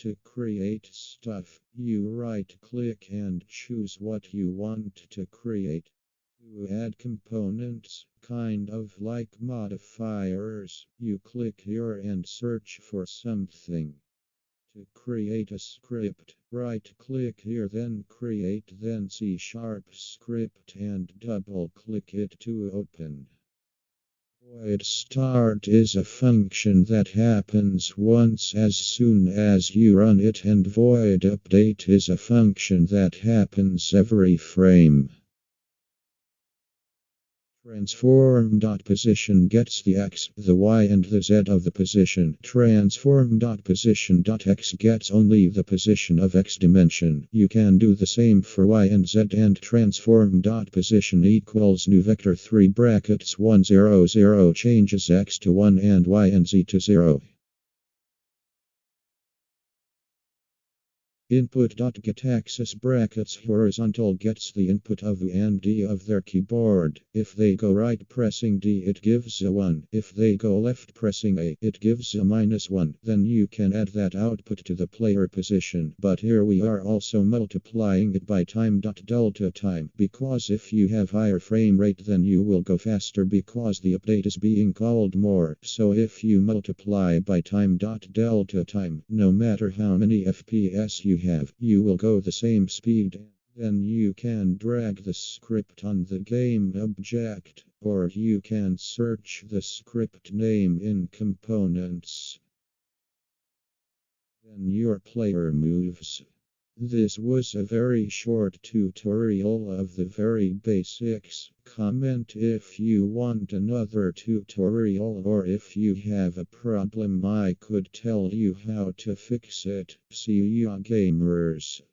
To create stuff, you right-click and choose what you want to create. To add components, kind of like modifiers, you click here and search for something. To create a script, right-click here, then create, then C# script and double-click it to open. Void start is a function that happens once as soon as you run it, and void update is a function that happens every frame. Transform.position gets the x, the y, and the z of the position. Transform.position.x gets only the position of x dimension. You can do the same for y and z, and transform.position equals new vector 3 brackets 1 0 0 changes x to 1 and y and z to 0. Input.getAxis brackets horizontal gets the input of U and D of their keyboard. If they go right pressing D, it gives a 1. If they go left pressing A, it gives a -1. Then you can add that output to the player position. But here we are also multiplying it by time.delta time, because if you have higher frame rate, then you will go faster because the update is being called more. So if you multiply by time.delta time, no matter how many FPS you have, you will go the same speed. Then you can drag the script on the game object, or you can search the script name in components. Then your player moves. This was a very short tutorial of the very basics. Comment if you want another tutorial, or if you have a problem I could tell you how to fix it. See ya, gamers.